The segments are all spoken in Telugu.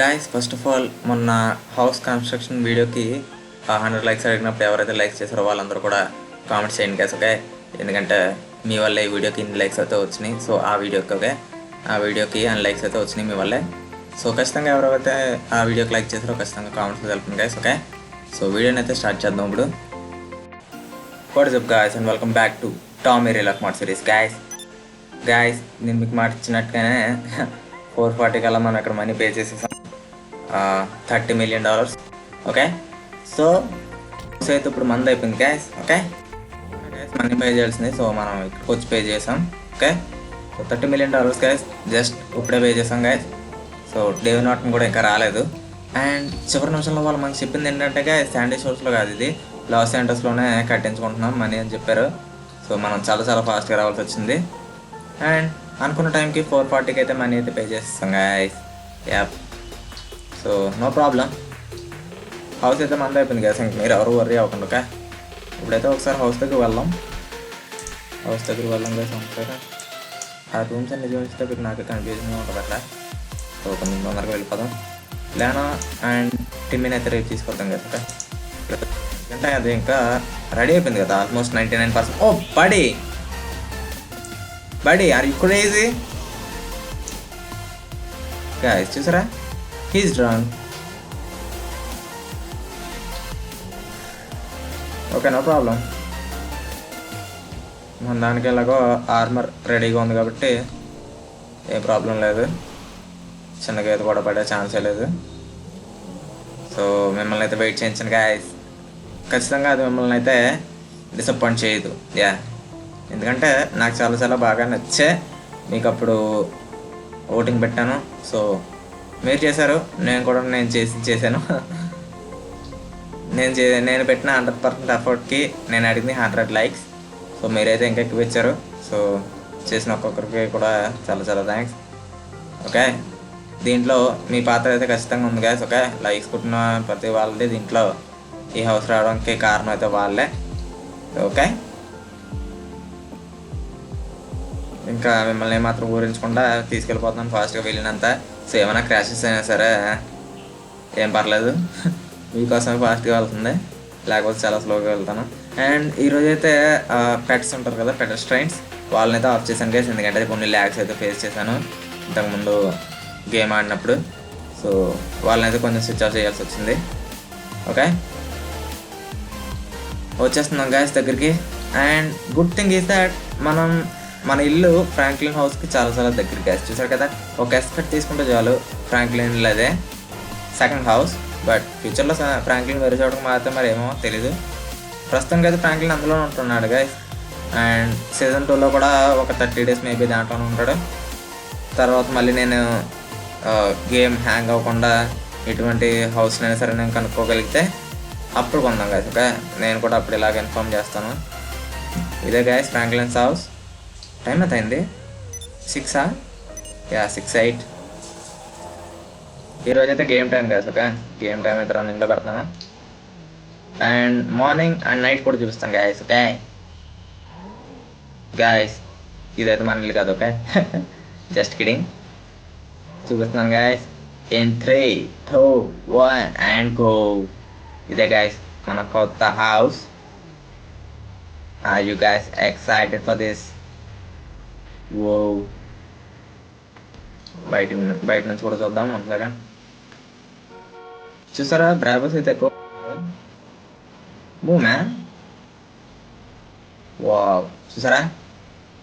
గాయస్ ఫస్ట్ ఆఫ్ ఆల్ మొన్న హౌస్ కన్స్ట్రక్షన్ వీడియోకి 100 లైక్స్ అడిగినప్పుడు ఎవరైతే లైక్స్ చేశారో వాళ్ళందరూ కూడా కామెంట్స్ చేయండి గాయస్. ఓకే, ఎందుకంటే మీ వల్ల ఈ వీడియోకి ఇన్ని లైక్స్ అయితే వచ్చినాయి. సో ఆ వీడియోకి ఆ వీడియోకి అన్ని లైక్స్ అయితే వచ్చినాయి మీ వల్లే. సో ఖచ్చితంగా ఎవరైతే ఆ వీడియోకి లైక్ చేశారో ఖచ్చితంగా కామెంట్స్ తెలపండి గాయస్. ఓకే, సో వీడియోని అయితే స్టార్ట్ చేద్దాం ఇప్పుడు. What's up guys and welcome back to Tommy రిలాక్ mart series. Guys నేను మీకు మాట ఇచ్చినట్టుగానే 440 కల్లా మనం ఇక్కడ మనీ పే చేసేసాం, $30 million. ఓకే, సో అయితే ఇప్పుడు మంది అయిపోయింది gas. Okay gas money pay చేయాల్సింది, సో మనం ఇక్కడికి వచ్చి పే చేసాం. Okay, so $30 million gas just ఇప్పుడే పే చేసాం గ్యాస్. సో డేవ్ నాట్ని కూడా ఇంకా రాలేదు. అండ్ చివరి నిమిషంలో వాళ్ళు మనకు చెప్పింది ఏంటంటే గ్యాస్ శాండీ షోర్స్లో కాదు, ఇది లాస్ ఏంజల్స్లోనే కట్టించుకుంటున్నాం మనీ అని చెప్పారు. సో మనం చాలా ఫాస్ట్గా రావాల్సి వచ్చింది. అండ్ అనుకున్న టైంకి 440కి అయితే మనీ అయితే పే చేస్తాం guys. App, so no problem. House అయితే మంది అయిపోయింది కదా, ఇంక మీరు ఎవరు వర్రీ అవ్వకుండా. ఓకే, ఇప్పుడైతే ఒకసారి హౌస్ దగ్గర వెళ్దాం కదా. ఒకసారి ఆ రూమ్స్ అన్ని చూస్తే మీకు నాకు కన్ఫ్యూజన్గా ఉంటుంది అట్లా. సో కొంచెం తొందరగా వెళ్ళిపోదాం. లేనా అండ్ టిమ్మిని అయితే రేపు తీసుకొద్దాం కదా. ఓకే, ఎందుకంటే అది ఇంకా రెడీ అయిపోయింది కదా almost 99%. Oh buddy are you crazy guys? చూసారా, he's drank. Okay, no problem. మన దానికి ఎలాగో ఆర్మర్ రెడీగా ఉంది కాబట్టి ఏ ప్రాబ్లం లేదు. చిన్నగా ఏది కూడా పడే ఛాన్సే లేదు. సో మిమ్మల్ని అయితే వెయిట్ చేయించండి గాయస్. ఖచ్చితంగా అది మిమ్మల్ని అయితే డిసప్పాయింట్ చేయదు. యా, ఎందుకంటే నాకు చాలా బాగా నచ్చే మీకు అప్పుడు ఓటింగ్ పెట్టాను. సో మీరు చేశారు, నేను చేశాను. నేను పెట్టిన 100% ఎఫర్ట్కి నేను అడిగింది 100 లైక్స్. సో మీరైతే ఇంకా ఎక్కువ ఇచ్చారు. సో చేసిన ఒక్కొక్కరికి కూడా చాలా థ్యాంక్స్. ఓకే, దీంట్లో మీ పాత్ర అయితే ఖచ్చితంగా ఉంది గాయస్. ఓకే, లైక్స్ కుట్టిన ప్రతి వాళ్ళది దీంట్లో ఈ హౌస్ రావడానికి కారణం అయితే వాళ్ళే. ఓకే, ఇంకా మిమ్మల్ని ఏమాత్రం ఊరించకుండా తీసుకెళ్ళిపోతున్నాను ఫాస్ట్గా వెళ్ళినంత. సో ఏమైనా క్రాషెస్ అయినా సరే ఏం పర్లేదు, మీకోసమే ఫాస్ట్గా వెళ్తుంది, లేకపోతే చాలా స్లోగా వెళ్తాను. అండ్ ఈరోజు అయితే పెట్స్ ఉంటారు కదా, పెడస్ట్రైన్స్, వాళ్ళని అయితే ఆఫ్ చేశాను గైస్. ఎందుకంటే కొన్ని ల్యాగ్స్ అయితే ఫేస్ చేశాను ఇంతకుముందు గేమ్ ఆడినప్పుడు. సో వాళ్ళని అయితే కొంచెం స్విచ్ ఆఫ్ చేయాల్సి వచ్చింది. ఓకే, వచ్చేస్తున్నాం గైస్ దగ్గరికి. And good thing is that మన ఇల్లు ఫ్రాంక్లిన్ హౌస్కి చాలా దగ్గర గ్యాస్. చూసారు కదా, ఒక ఎస్పెక్ట్ తీసుకుంటే చాలు ఫ్రాంక్లిన్ అదే సెకండ్ హౌస్. బట్ ఫ్యూచర్లో ఫ్రాంక్లిన్ వేరే చోటకి మారితే మరి ఏమో తెలీదు. ప్రస్తుతానికి అయితే ఫ్రాంక్లిన్ అందులోనే ఉంటున్నాడు గైస్. అండ్ సీజన్ 2లో కూడా ఒక 30 days మేబీ దాంట్లోనే ఉంటాడు. తర్వాత మళ్ళీ నేను గేమ్ హ్యాంగ్ అవ్వకుండా ఎటువంటి హౌస్నైనా సరే నేను కనుక్కోగలిగితే అప్పుడు కొందాం గైస్. ఓకే, నేను కూడా అప్పుడు ఇలాగ ఇన్ఫార్మ్ చేస్తాను. ఇదే గైస్ ఫ్రాంక్లిన్స్ హౌస్. టైం ఎంత అయింది? 6 యా 6:08. ఈరోజు అయితే game time guys. Okay, game time అయితే రన్నింగ్లో పెడతాను. అండ్ మార్నింగ్ అండ్ నైట్ కూడా చూపిస్తాను గైస్. ఓకే గైస్, ఇదైతే మన ఇల్లు కాదు. Okay, just kidding. చూపిస్తున్నాను గైస్. In 3, 2, 1 and go. ఇదే గైస్ మన కొత్త house. Are you guys excited for this? Oh, బయట నుంచి కూడా చూద్దాం ఒకసారి. చూసారా, బ్రాబోస్ అయితే ఎక్కువ. మ్యాన్, వావ్, చూసారా,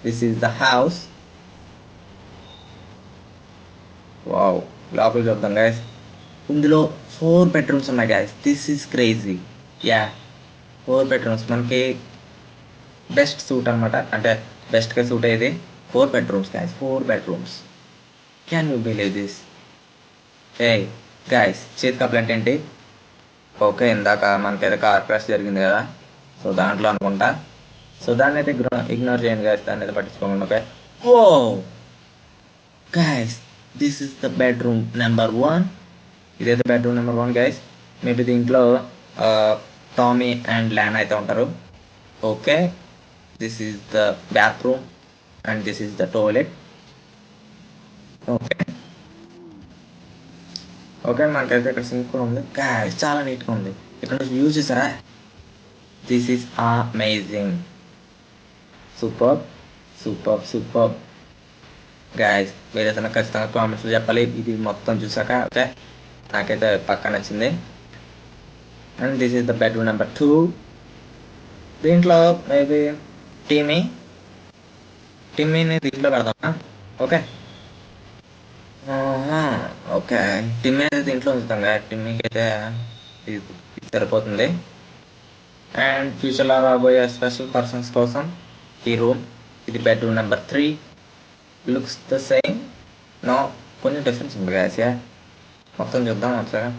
this is the house. Wow, లోపల చూద్దాం గైస్. ఇందులో 4 bedrooms ఉన్నాయి guys. This is crazy. Yeah, 4 bedrooms మనకి బెస్ట్ సూట్ అనమాట, అంటే బెస్ట్గా సూట్ అయ్యేది. 4 bedrooms guys, 4 bedrooms. Can you believe this? A guys, చేతి కంప్లైంట్ ఏంటి? ఓకే, ఇందాక మనకైతే కార్ క్రాష్ జరిగింది కదా, సో దాంట్లో అనుకుంటా. సో దాన్ని అయితే ఇగ్నోర్ చేయండి గైస్, దాన్ని అయితే పట్టించుకోండి. Okay, oh guys, this is the bedroom number 1. ఇదైతే బెడ్రూమ్ నెంబర్ 1 గైస్. మేబీ దీంట్లో టామీ అండ్ ల్యాన్ అయితే ఉంటారు. Okay, this is the bathroom and this is the toilet. Okay okay, మనకైతే ఇక్కడ సింక్ కూడా ఉంది. గాయ్స్ చాలా నీట్గా ఉంది. ఇక్కడ వ్యూ చూసారా? This is amazing. Super super super guys. వేరే ఖచ్చితంగా కామెంట్స్లో చెప్పాలి ఇది మొత్తం చూసాక. ఓకే, నాకైతే పక్కా నచ్చింది. And this is the bedroom number 2. దీంట్లో మేబీ టిమ్మీని దీంట్లో పెడదామా? ఓకే ఓకే, టిమ్మీ అయితే దీంట్లో ఉంచుతాం కదా. టిమ్మీకి అయితే ఇది సరిపోతుంది. అండ్ ఫ్యూచర్లో రాబోయే స్పెషల్ పర్సన్స్ కోసం ఈ రూమ్, ఇది bedroom number 3. Looks the same, no కొంచెం డిఫరెన్స్ ఉంది గాయస్. మొత్తం చూద్దాం ఒకసారి.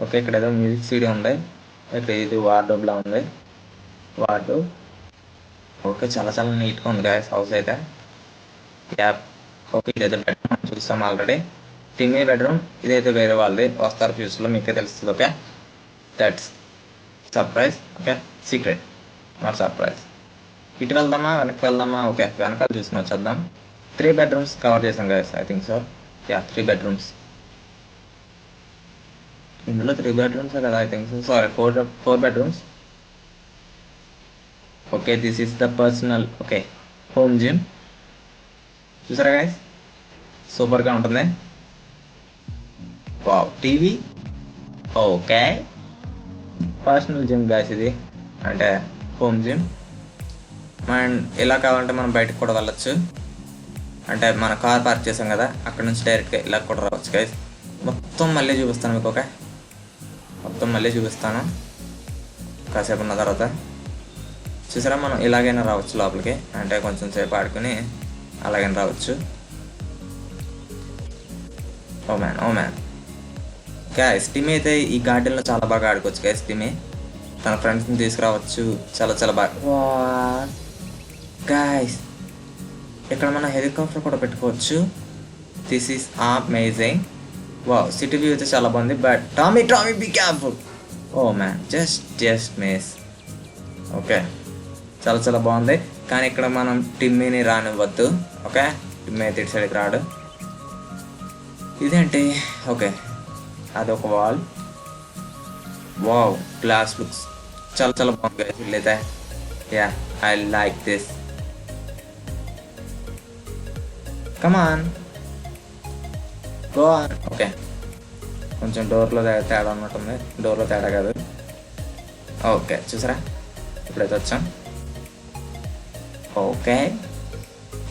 ఓకే, ఇక్కడ ఏదో మ్యూజిక్ సీడీ ఉంది. ఇక్కడ ఇది వార్డ్రోబ్లా ఉంది. వార్డ్రోబ్ ఓకే, చాలా చాలా నీట్గా ఉంది గాయస్ హౌస్ అయితే. ఓకే, ఇదైతే బెడ్రూమ్ మనం చూస్తాం ఆల్రెడీ. టిమ్మీ బెడ్రూమ్ ఇదైతే వేరే వాళ్ళది, వస్తారు ఫ్యూచర్లో మీకే తెలుస్తుంది. Okay, that's surprise. Okay, secret not surprise. ఇటు వెళ్దామా వెనక్కి వెళ్దామా? ఓకే, వెనకాల చూసుకుని వచ్చేద్దాం. 3 bedrooms కవర్ చేసాం guys, I think so. 3 bedrooms. ఇందులో 3 bedrooms కదా, I think so. Sorry, 4 bedrooms. Okay, this is the personal home gym. చూసారా గైస్, సూపర్గా ఉంటుంది. Wow, TV. Okay, personal gym guys ఇది, అంటే హోమ్ జిమ్. అండ్ ఇలా కావాలంటే మనం బయటకు కూడా వెళ్ళచ్చు. అంటే మన కార్ పార్క్ చేసాం కదా, అక్కడ నుంచి డైరెక్ట్గా ఇలా కూడా రావచ్చు గైస్. మొత్తం మళ్ళీ చూపిస్తాను మీకు. ఓకే, మొత్తం మళ్ళీ చూపిస్తాను కాసేపు ఉన్న తర్వాత. చూసారా, మనం ఇలాగైనా రావచ్చు లోపలికి, అంటే కొంచెం సేపు ఆడుకుని అలాగైనా రావచ్చు. ఓ మ్యాన్ గైస్, టిమ్మీ అయితే ఈ గార్డెన్లో చాలా బాగా ఆడుకోవచ్చు గైస్. టిమ్మీ తన ఫ్రెండ్స్ని తీసుకురావచ్చు, చాలా చాలా బాగా. గైస్, ఇక్కడ మన హెలికాప్టర్ కూడా పెట్టుకోవచ్చు. This is amazing. Wow, city view అయితే చాలా బాగుంది. But Tommy be careful. Oh man, just miss. Okay, చాలా చాలా బాగుంది. కానీ ఇక్కడ మనం టిమ్మీని రానివ్వద్దు. ఓకే, టిమ్మీ అయితే ఇటు సైడ్కి రాడు. ఇదేంటి? ఓకే, అదొక వాల్. వావ్, గ్లాస్ లుక్స్ చాలా చాలా బాగుంది వీళ్ళైతే. I like this. Come on, go on. Okay, కొంచెం డోర్లో తేడా ఉన్నట్టుంది. డోర్లో తేడా కాదు. ఓకే, చూసారా, ఇప్పుడైతే వచ్చాం. ఓకే,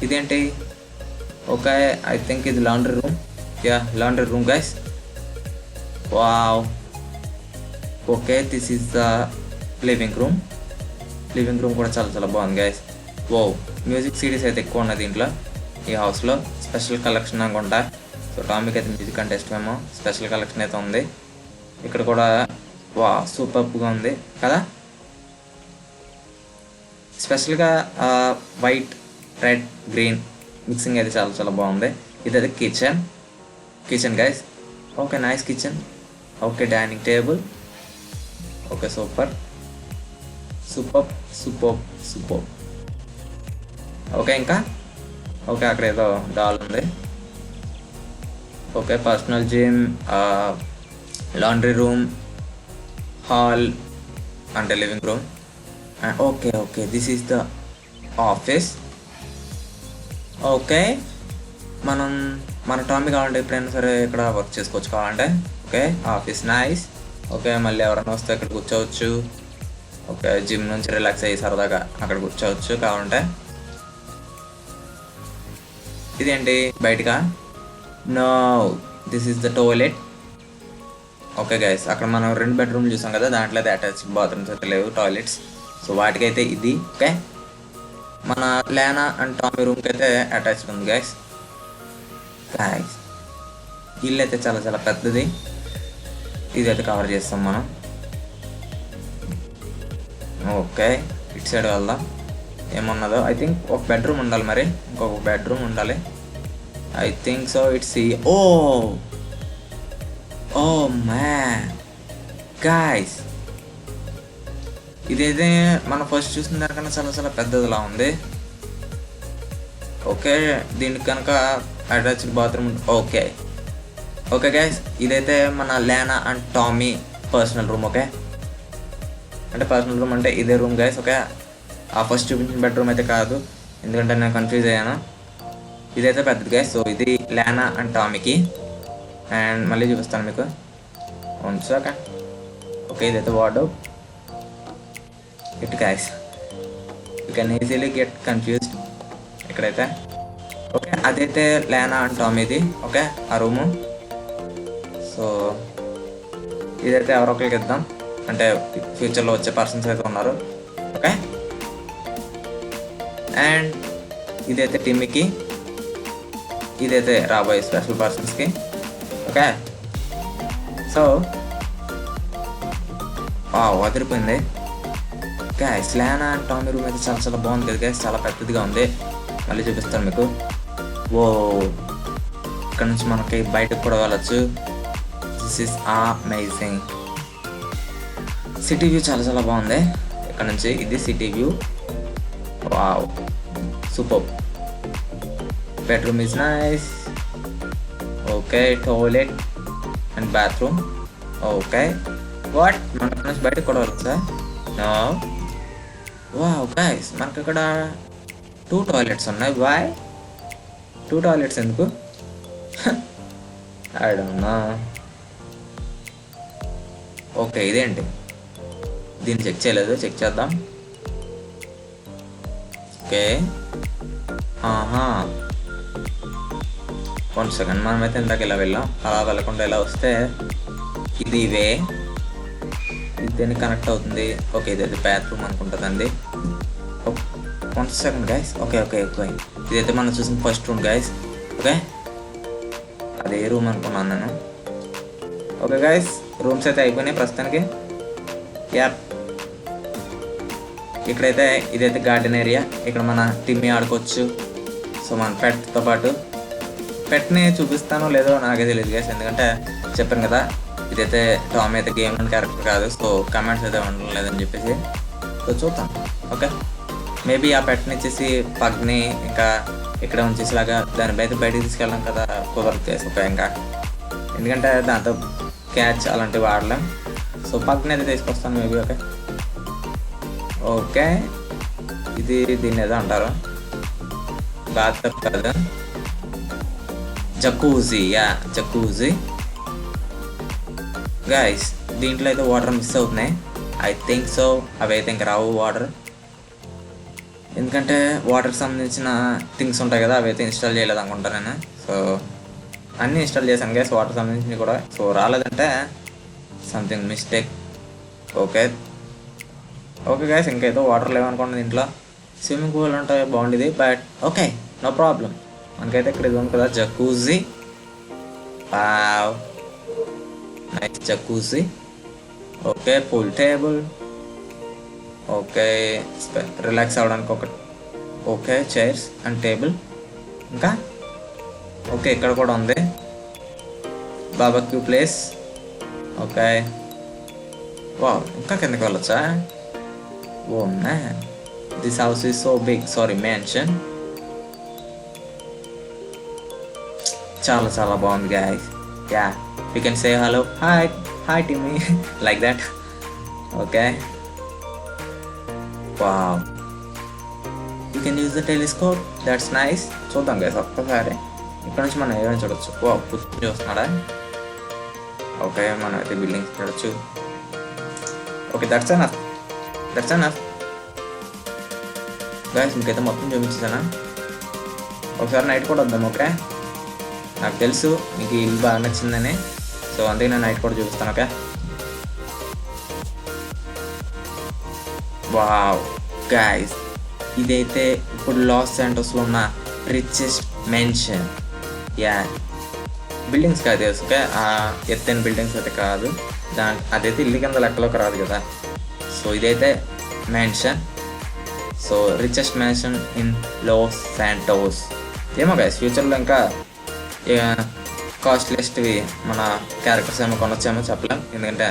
ఇదేంటి? ఓకే, ఐ థింక్ ఇది laundry room. Laundry room guys. Wow. Okay, this is the living room. Living room కూడా చాలా చాలా బాగుంది గైస్. వావ్, మ్యూజిక్ సిరీస్ అయితే ఎక్కువ ఉన్నది దీంట్లో. ఈ హౌస్లో స్పెషల్ కలెక్షన్ అనుకుంటా. సో టామీకి అయితే మ్యూజిక్ అంటే ఇష్టమేమో. స్పెషల్ కలెక్షన్ అయితే ఉంది ఇక్కడ కూడా. సూపర్గా ఉంది కదా. స్పెషల్గా వైట్, రెడ్, గ్రీన్ మిక్సింగ్ అయితే చాలా చాలా బాగుంది. ఇదైతే kitchen guys. Okay, nice kitchen. Okay, dining table. Okay, super. Okay, ఇంకా ఓకే, అక్కడ ఏదో డాల్ ఉంది. Okay, personal gym, laundry room, hall అంటే living room. Okay, this is the office. Okay, మన టామీ కావాలంటే ఎప్పుడైనా సరే ఇక్కడ వర్క్ చేసుకోవచ్చు కావాలంటే. Okay, office nice. ఓకే, మళ్ళీ ఎవరైనా వస్తే ఇక్కడ కూర్చోవచ్చు. ఓకే, జిమ్ నుంచి రిలాక్స్ అయ్యి సరదాగా అక్కడ కూర్చోవచ్చు కావాలంటే. ఇదేంటి బయటగా? No, this is the toilet. Okay guys, అక్కడ మనం 2 bedrooms చూసాం కదా, దాంట్లో అయితే అటాచ్ బాత్రూమ్స్ అయితే లేవు, టాయిలెట్స్. సో వాటికైతే ఇది. ఓకే, మన లేనా అండ్ టామీ రూమ్కి అయితే అటాచ్డ్ ఉంది గైస్. ఇల్లు అయితే చాలా చాలా పెద్దది. ఇదైతే కవర్ చేస్తాం మనం. ఓకే, ఇటు సైడ్ వెళ్దాం. ఏమున్నదో ఐ థింక్ ఒక బెడ్రూమ్ ఉండాలి, మరి ఇంకొక బెడ్రూమ్ ఉండాలి I think so. It's oh man guys, ఇదైతే మనం ఫస్ట్ చూసిన దానికన్నా చాలా చాలా పెద్దదిలా ఉంది. ఓకే, దీనికి కనుక attached bathroom. Okay, okay guys, ఇదైతే మన లేనా and Tommy personal room. Okay, అంటే పర్సనల్ రూమ్ అంటే ఇదే రూమ్ గైస్. ఓకే, ఆ ఫస్ట్ చూపించిన బెడ్రూమ్ అయితే కాదు, ఎందుకంటే నేను కన్ఫ్యూజ్ అయ్యాను. ఇదైతే పెద్దది గైస్. సో ఇది లేనా అండ్ టామీకి. అండ్ మళ్ళీ చూపిస్తాను మీకు ఉంచాక. ఓకే, ఇదైతే wardrobe. It guys, you can easily get confused ఇక్కడైతే. ఓకే, అదైతే లేనా అండ్ టామీది. ఓకే, ఆ రూము. సో ఇదైతే ఎవరొకరికి ఇద్దాం, అంటే ఫ్యూచర్లో వచ్చే పర్సన్స్ అయితే ఉన్నారు. ఓకే, అండ్ ఇదైతే టిమ్మీకి, ఇదైతే రాబోయే స్పెషల్ పర్సన్స్కి. ఓకే, సో వదిలిపోయింది guys. Lana and Tommy room అయితే చాలా చాలా బాగుంది కదా గైస్, చాలా పెద్దదిగా ఉంది. మళ్ళీ చూపిస్తాను మీకు. ఓ, ఇక్కడ నుంచి మనకి బయటకు కూడా వెళ్ళచ్చు. This is amazing. City view చాలా చాలా బాగుంది ఇక్కడ నుంచి. ఇది city view. Wow, super. Bedroom is nice. Okay, toilet and bathroom. Okay, what, మనకు నుంచి బయటకు కూడా వెళ్ళచ్చా? నో. వావ్ గైస్, మనకి ఇక్కడ 2 టాయిలెట్స్ ఉన్నాయి. వై 2 టాయిలెట్స్ ఎందుకు? I don't know. ఓకే, ఇదేంటి, దీన్ని చెక్ చేయలేదు, చెక్ చేద్దాం. ఓకే, ఆహా, 1 సెకండ్. మనమైతే ఇందాక ఇలా వెళ్ళాం, అలా వెళ్ళకుండా ఇలా వస్తే ఇది వే, ఇది దీనికి కనెక్ట్ అవుతుంది. ఓకే, ఇదైతే బాత్రూమ్ అనుకుంటుందండి. 1 second guys. Okay okay okay, ఇదైతే మనం చూసిన ఫస్ట్ రూమ్ గైస్. ఓకే, అదే రూమ్ అనుకున్నాను నేను. ఓకే గైస్, రూమ్స్ అయితే అయిపోయినాయి ప్రస్తుతానికి. యాప్, ఇక్కడైతే ఇదైతే గార్డెన్ ఏరియా. ఇక్కడ మన టిమ్మీ ఆడుకోవచ్చు. సో మన పెట్తో పాటు, పెట్ని చూపిస్తానో లేదో నాకే తెలియదు గైస్, ఎందుకంటే చెప్పాను కదా ఇదైతే టామీ అయితే గేమ్ క్యారెక్టర్ కాదు. సో కమెంట్స్ అయితే ఉండడం లేదని చెప్పేసి, సో చూద్దాం. ఓకే, మేబీ ఆ పెట్ని ఇచ్చేసి పగ్ని ఇంకా ఇక్కడ ఉంచేసేలాగా దాని అయితే బయటకు తీసుకెళ్ళాం కదా, కుదరదు గైస్. ఓకే, ఇంకా ఎందుకంటే దాంతో క్యాచ్ అలాంటివి వాడలేం. సో పగ్ని అయితే తీసుకొస్తాను మేబీ. ఓకే ఓకే, ఇది దీన్ని ఏదో అంటారు, బాత్టబ్ కాదు, జకూజీ. Yeah, జకూజీ guys. దీంట్లో అయితే వాటర్ మిస్ అవుతున్నాయి, ఐ థింక్ సో. అవి అయితే ఇంకా రావు వాటర్, ఎందుకంటే వాటర్కి సంబంధించిన థింగ్స్ ఉంటాయి కదా, అవి అయితే ఇన్స్టాల్ చేయలేదు అనుకుంటా నేను. సో అన్నీ ఇన్స్టాల్ చేశాను గైస్, వాటర్ సంబంధించినవి కూడా. సో రాలేదంటే something mistake. Okay okay guys, ఇంకైతే వాటర్ లేవనుకోండి దీంట్లో. స్విమ్మింగ్ పూల్ ఉంటే బాగుండేది, బట్ ఓకే, నో ప్రాబ్లం. మనకైతే ఇక్కడ ఇది ఉంది కదా, jacuzzi. Wow, nice jacuzzi. Okay, pool table. Okay, relax అవ్వడానికి ఒక ఓకే చైర్స్ అండ్ టేబుల్. ఇంకా ఓకే, ఇక్కడ కూడా ఉంది బార్బెక్యూ ప్లేస్. ఓకే, వావ్, ఇంకా కిందకి వెళ్ళొచ్చా? Oh man, this house is so big. Sorry, mansion. చాలా చాలా బాగుంది guys. Yeah, you can say hello, hi hi Timmy, like that. Okay, wow, you can use the telescope, that's nice. చూద్దాం గైస్ ఒక్కసారి ఇక్కడ నుంచి మనం ఏమైనా చూడొచ్చు. వావ్, కూర్చొని చూస్తున్నాడా? ఓకే, మనం అయితే బిల్డింగ్స్ చూడొచ్చు. Okay, that's enough, that's enough guys. మీకైతే మొత్తం చూపించానా? ఒకసారి నైట్ కూడా వద్దాం. ఓకే, నాకు తెలుసు మీకు ఇల్లు బాగా నచ్చిందని, సో అందుకే నేను నైట్ కూడా చూపిస్తాను. ఓకే, వావ్ గైస్, ఇదైతే ఇప్పుడు లాస్ శాంటోస్లో ఉన్న రిచెస్ట్ మెన్షన్. యా, బిల్డింగ్స్ కాదు తెలుసు. ఓకే, ఎత్తైన బిల్డింగ్స్ అయితే కాదు, అదైతే ఇల్లు కింద లెక్కలోకి రాదు కదా. సో ఇదైతే mansion. So richest mansion in Los Santos. ఏమో గైస్, ఫ్యూచర్లో ఇంకా కాస్ట్లెస్ట్వి మన క్యారెక్టర్స్ ఏమో కొనొచ్చేమో చెప్పలేం, ఎందుకంటే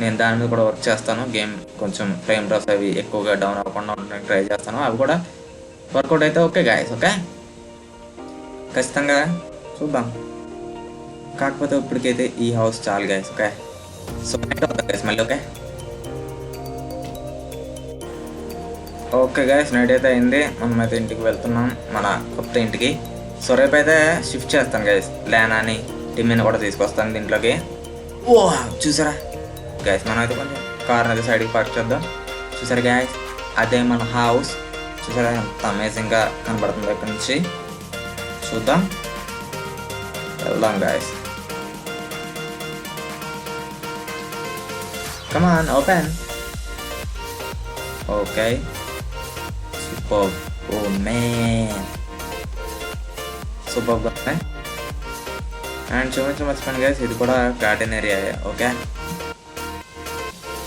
నేను దాని మీద కూడా వర్క్ చేస్తాను. గేమ్ కొంచెం ఫ్రేమ్ డ్రాప్స్ అవి ఎక్కువగా డౌన్ అవ్వకుండా ఉండడానికి ట్రై చేస్తాను, అవి కూడా వర్కౌట్ అయితే ఓకే గైస్. ఓకే, ఖచ్చితంగా చూద్దాం. కాకపోతే ఇప్పటికైతే ఈ హౌస్ చాలు గైస్. ఓకే, సో నైట్ అవుతుంది గైస్ మళ్ళీ. ఓకే ఓకే గైస్, నైట్ అయితే అయింది. మనమైతే ఇంటికి వెళ్తున్నాం, మన కొత్త ఇంటికి. సో రేపు అయితే షిఫ్ట్ చేస్తాను గైస్. లేనాని టిమ్మిని కూడా తీసుకొస్తాను దీంట్లోకి. ఓ చూసారా గైస్, మనం అయితే కొంచెం కార్ని అయితే సైడ్కి పార్క్ చేద్దాం. చూసారా గైస్, అదే మన హౌస్. చూసారా ఎంత అమేజింగ్గా కనబడుతుంది. ఇక్కడ నుంచి చూద్దాం, వెళ్దాం guys. Come on, open. Okay, super. Oh man, సూపర్గా ఉన్నాయి. అండ్ చూపించడం మర్చిపోయాను గైస్, ఇది కూడా గార్డెన్ ఏరియా. ఓకే,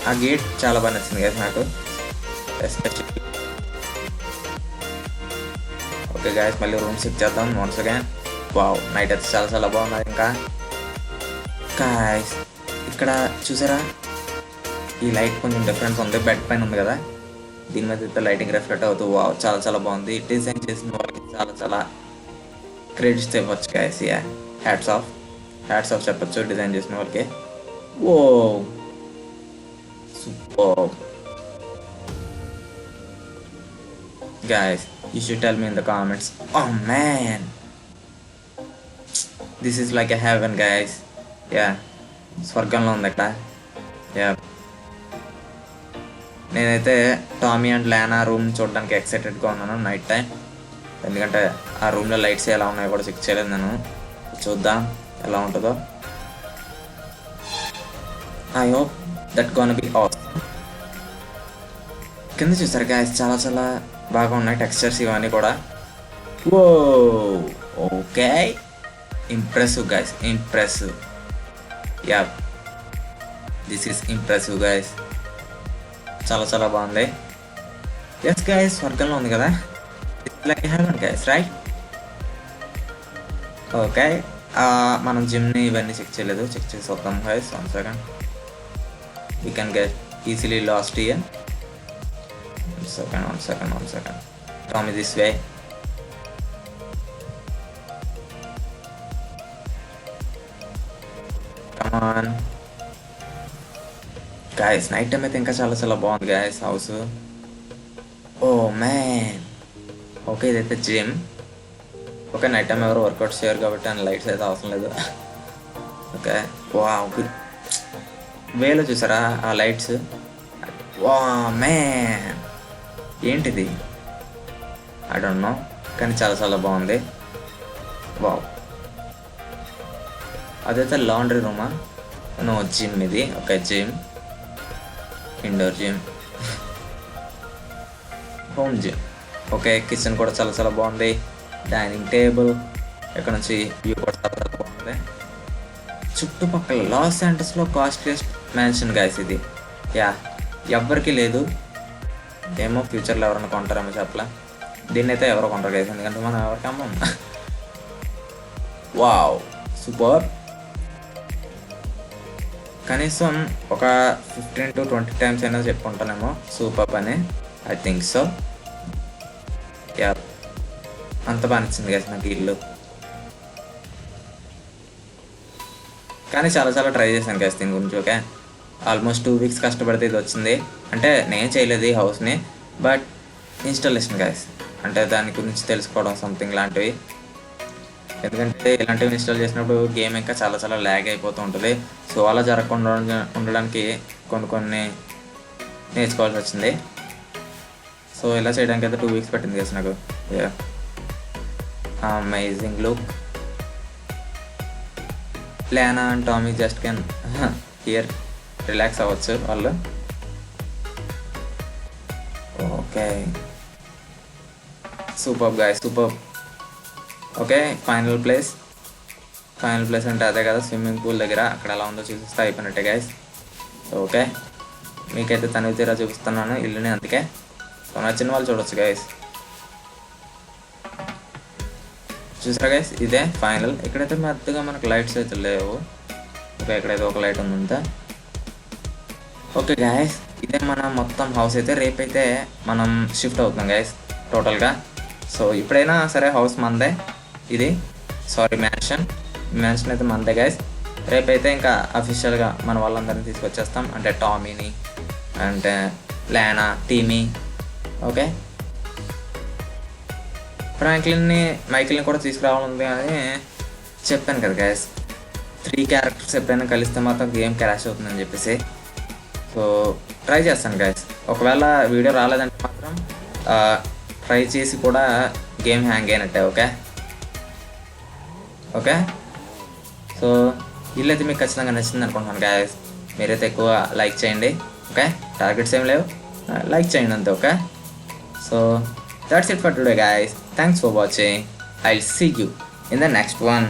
ఆ గేట్ చాలా బాగా నచ్చింది గైస్ నాకు ఎస్పెషల్లీ. ఓకే గైస్, మళ్ళీ రూమ్ చెక్ చేద్దాం వన్స్ అగైన్. వావ్, నైట్ అయితే చాలా చాలా బాగున్నది. ఇంకా గైస్ ఇక్కడ చూసారా, ఈ లైట్ కొంచెం డిఫరెన్స్ ఉంది. బెడ్ పైన ఉంది కదా, దీని మీద అయితే లైటింగ్ రిఫ్లెక్ట్ అవుతూ వావ్ చాలా చాలా బాగుంది. డిజైన్ చేసిన వాళ్ళకి చాలా చాలా క్రెడిట్స్ ఇవ్వచ్చు గైస్. యా, హ్యాట్స్ ఆఫ్ చెప్పచ్చు డిజైన్ చేసిన వాళ్ళకి. ఓ super guys, you should tell me in the comments. Oh man, this is like a heaven guys. Yeah, స్వర్గంలో ఉంది అక్కడ. యా, నేనైతే టామీ అండ్ లానా రూమ్ చూడడానికి ఎక్సైటెడ్గా ఉన్నాను నైట్ టైం. ఎందుకంటే ఆ రూమ్లో లైట్స్ ఎలా ఉన్నాయో కూడా చెక్ చేయలేదు నేను. చూద్దాం ఎలా ఉంటుందో. I hope that gonna be awesome. కింద చూసారు గాయస్, చాలా చాలా బాగా ఉన్నాయి టెక్స్చర్స్ ఇవన్నీ కూడా. Oh okay, impressive guys, impressive. Yeah, this is impressive guys, చాలా చాలా బాగుంది. ఎస్ గైస్, స్వర్గంలో ఉంది కదా, it's like heaven guys, right? Okay, మనం జిమ్ని ఇవన్నీ చెక్ చేయలేదు, చెక్ చేసి వద్దాం guys. 1 second, we can get easily lost here. 1 second. Tommy, this way. Come on. Guys, night time అయితే ఇంకా చాలా చాలా బాగుంది guys house. Oh man. Okay, ఇదైతే జిమ్. ఓకే, నైట్ టైం ఎవరు వర్కౌట్ చేయరు కాబట్టి అండ్ లైట్స్ అయితే అవసరం లేదు. ఓకే, వావ్, వేలో చూసారా ఆ లైట్స్? వా మ్యాన్, ఏంటిది? ఐ డోంట్ నో, కానీ చాలా చాలా బాగుంది. వావ్, అదైతే లాండ్రీ రూమా? నో, జిమ్ ఇది. Okay, gym, indoor gym, home gym. Okay, kitchen కూడా చాలా చాలా బాగుంది. డైనింగ్ టేబుల్, ఇక్కడ నుంచి వ్యూ కూడా చాలా చాలా బాగుంది. చుట్టుపక్కల లాస్ ఏంజల్స్లో కాస్ట్లీయెస్ట్ మ్యాన్షన్ గైస్ ఇది. యా, ఎవ్వరికి లేదు. ఏమో ఫ్యూచర్లో ఎవరైనా కొంటారేమో చెప్పలా. దీన్ని అయితే ఎవరో కొంటారు గైస్, ఎందుకంటే మనం ఎవరికి అమ్మం. Wow, super. కనీసం ఒక 15 to 20 times అయినా చెప్పుకుంటానేమో సూపర్ అని. I think so. యా, అంత బాగా నచ్చింది గైస్ నాకు ఇల్లు. కానీ చాలా చాలా ట్రై చేశాను గైస్ దీని గురించి. ఓకే, ఆల్మోస్ట్ 2 weeks కష్టపడితే ఇది వచ్చింది. అంటే నేను చేయలేదు ఈ హౌస్ని, బట్ ఇన్స్టాలేషన్ గైస్, అంటే దాని గురించి తెలుసుకోవడం సంథింగ్ లాంటివి. ఎందుకంటే ఇలాంటివి ఇన్స్టాల్ చేసినప్పుడు గేమ్ ఇంకా చాలా చాలా ల్యాగ్ అయిపోతూ ఉంటుంది. సో అలా జరగకుండా ఉండడానికి కొన్ని నేర్చుకోవాల్సి వచ్చింది. సో ఇలా చేయడానికి అయితే 2 weeks పట్టింది గైస్ నాకు. Amazing look. Lana and Tommy just can here relax అవ్వచ్చు వాళ్ళు. Okay, super guy, super. Okay, final place అంటే అదే కదా, స్విమ్మింగ్ పూల్ దగ్గర. అక్కడ ఎలా ఉందో చూపిస్తే అయిపోయినట్టే గైస్. ఓకే, మీకైతే తనివి తీరా చూపిస్తున్నాను ఇల్లుని, అందుకే సో నచ్చిన వాళ్ళు చూడొచ్చు గైస్. చూసారా గైస్, ఇదే ఫైనల్. ఇక్కడైతే మెత్తగా మనకు లైట్స్ అయితే లేవు. ఓకే, ఇక్కడైతే ఒక లైట్ ఉంది అంతా. ఓకే గైస్, ఇదే మన మొత్తం హౌస్ అయితే. రేపైతే మనం షిఫ్ట్ అవుతున్నాం గైస్ టోటల్గా. సో ఇప్పుడైనా సరే హౌస్ మందే ఇది, సారీ మ్యాన్షన్. మెన్షన్ అయితే మనదే గైస్. రేపైతే ఇంకా అఫీషియల్గా మన వాళ్ళందరినీ తీసుకొచ్చేస్తాం, అంటే టామీని, అంటే లానా, టీమీ, ఓకే, ఫ్రాంక్లిన్ని, మైకిల్ని కూడా తీసుకురావాలంది అని చెప్పాను కదా గైస్. 3 క్యారెక్టర్స్ ఎప్పుడైనా కలిస్తే మాత్రం గేమ్ క్రాష్ అవుతుందని చెప్పేసి. సో ట్రై చేస్తాను గైస్. ఒకవేళ వీడియో రాలేదంటే మాత్రం ట్రై చేసి కూడా గేమ్ హ్యాంగ్ అయినట్టే. Okay okay. సో వీళ్ళైతే మీకు ఖచ్చితంగా నచ్చింది అనుకుంటున్నాను గైస్. మీరైతే ఎక్కువ లైక్ చేయండి. ఓకే, టార్గెట్స్ ఏం లేవు, లైక్ చేయండి అంతే. Okay, so that's it for today guys. Thanks for watching. I'll see you in the next one.